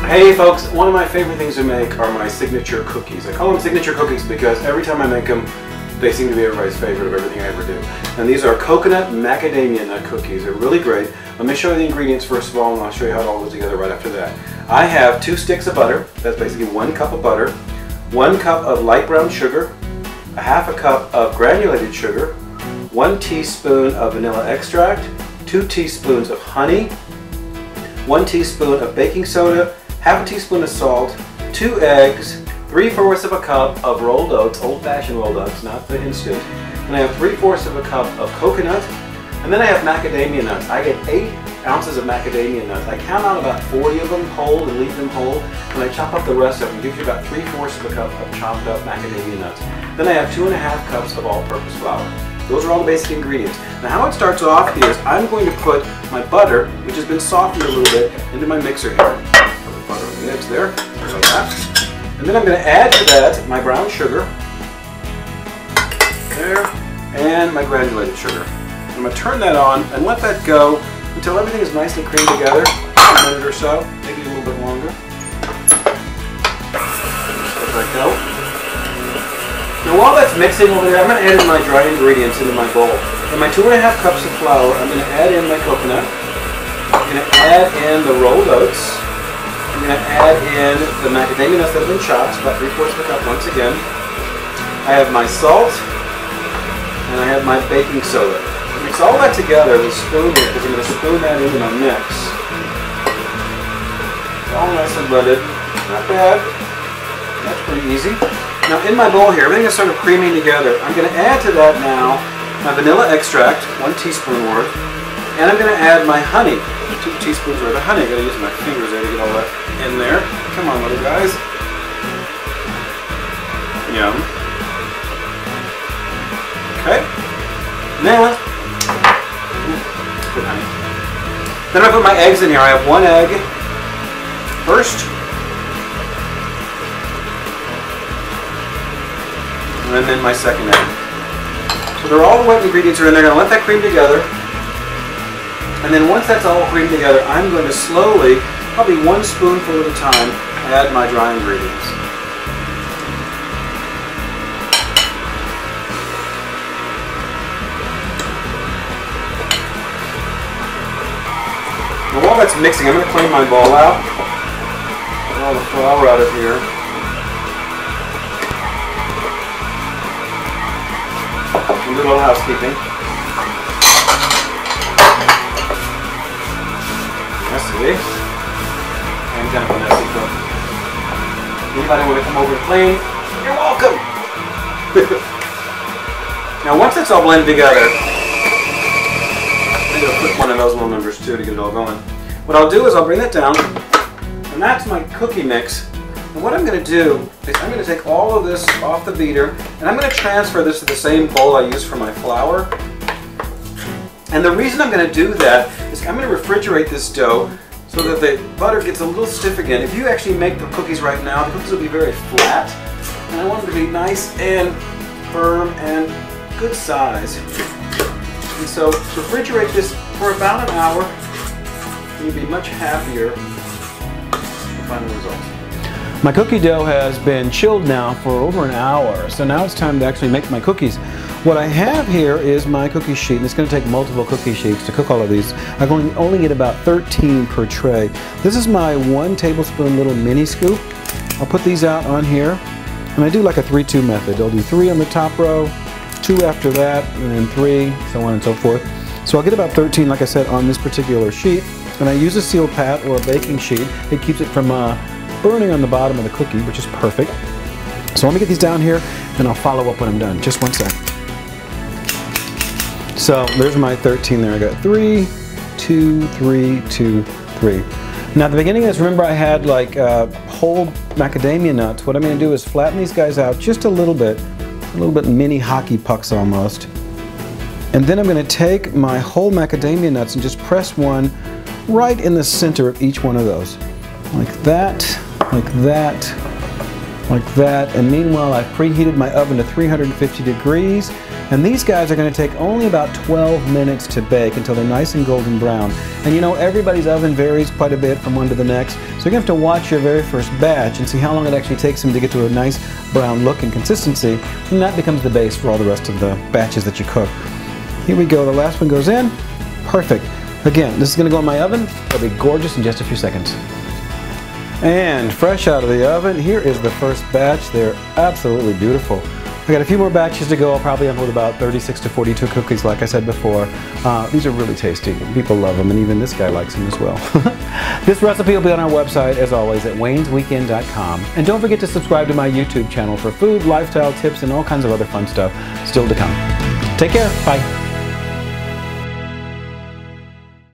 Hey folks, one of my favorite things to make are my signature cookies. I call them signature cookies because every time I make them, they seem to be everybody's favorite of everything I ever do. And these are coconut macadamia nut cookies. They're really great. Let me show you the ingredients first of all, and I'll show you how it all goes together right after that. I have 2 sticks of butter. That's basically 1 cup of butter, 1 cup of light brown sugar, a ½ cup of granulated sugar, 1 teaspoon of vanilla extract, 2 teaspoons of honey, 1 teaspoon of baking soda, ½ teaspoon of salt, 2 eggs, 3/4 of a cup of rolled oats, old-fashioned rolled oats, not the instant, and I have 3/4 of a cup of coconut, and then I have macadamia nuts. I get 8 ounces of macadamia nuts. I count out about 40 of them whole and leave them whole, and I chop up the rest of them. It gives you about 3/4 of a cup of chopped up macadamia nuts. Then I have 2½ cups of all-purpose flour. Those are all the basic ingredients. Now how it starts off is I'm going to put my butter, which has been softened a little bit, into my mixer here. Put the butter in the mix there, like that. And then I'm going to add to that my brown sugar, there, and my granulated sugar. I'm going to turn that on and let that go until everything is nicely creamed together, a minute or so, maybe a little bit longer. Let that go. Now while that's mixing over there, I'm going to add in my dry ingredients into my bowl. In my 2½ cups of flour, I'm going to add in my coconut. I'm going to add in the rolled oats. I'm going to add in the macadamia nuts that have been chopped, about 3/4 of a cup once again. I have my salt, and I have my baking soda. Mix all that together with a spoon here, because I'm going to spoon that into my mix. All nice and blended. Not bad. That's pretty easy. Now in my bowl here, everything is sort of creaming together. I'm going to add to that now my vanilla extract, 1 teaspoon worth, and I'm going to add my honey, 2 teaspoons worth of honey. I've got to use my fingers there to get all that in there. Come on, little guys. Yum. Okay. Now, good honey. Then I put my eggs in here. I have 1 egg first. And then my second egg. So they're all the wet ingredients are in there. I'm going to let that cream together. And then once that's all creamed together, I'm going to slowly, probably 1 spoonful at a time, add my dry ingredients. Now while that's mixing, I'm going to clean my bowl out. Get all the flour out of here. A little housekeeping. Messy. I'm kind of a messy cook. Anybody want to come over to clean? You're welcome! Now once it's all blended together, I'm going to put one of those little numbers too to get it all going. What I'll do is I'll bring that down, and that's my cookie mix. And what I'm going to do is I'm going to take all of this off the beater, and I'm going to transfer this to the same bowl I used for my flour. And the reason I'm going to do that is I'm going to refrigerate this dough so that the butter gets a little stiff again. If you actually make the cookies right now, the cookies will be very flat. And I want them to be nice and firm and good size. And so refrigerate this for about an hour, and you'll be much happier with the final result. My cookie dough has been chilled now for over an hour, so now it's time to actually make my cookies. What I have here is my cookie sheet, and it's going to take multiple cookie sheets to cook all of these. I'm going to only get about 13 per tray. This is my 1 tablespoon little mini scoop. I'll put these out on here, and I do like a 3-2 method. I'll do 3 on the top row, 2 after that, and then 3, so on and so forth. So I'll get about 13, like I said, on this particular sheet, and I use a seal pat or a baking sheet. It keeps it from burning on the bottom of the cookie, which is perfect. So let me get these down here, and I'll follow up when I'm done. Just 1 sec. So there's my 13 there. I got 3, 2, 3, 2, 3. Now at the beginning of this, remember I had like whole macadamia nuts. What I'm going to do is flatten these guys out just a little bit mini hockey pucks almost. And then I'm going to take my whole macadamia nuts and just press one right in the center of each one of those. Like that, like that, like that. And meanwhile, I've preheated my oven to 350 degrees. And these guys are going to take only about 12 minutes to bake until they're nice and golden brown. And you know, everybody's oven varies quite a bit from one to the next, so you're going to have to watch your very first batch and see how long it actually takes them to get to a nice brown look and consistency, and that becomes the base for all the rest of the batches that you cook. Here we go, the last one goes in. Perfect. Again, this is going to go in my oven. It'll be gorgeous in just a few seconds. And fresh out of the oven, here is the first batch. They're absolutely beautiful. I got a few more batches to go. I'll probably end with about 36 to 42 cookies, like I said before. These are really tasty. People love them, and even this guy likes them as well. This recipe will be on our website, as always, at waynesweekend.com. And don't forget to subscribe to my YouTube channel for food, lifestyle tips, and all kinds of other fun stuff still to come. Take care. Bye.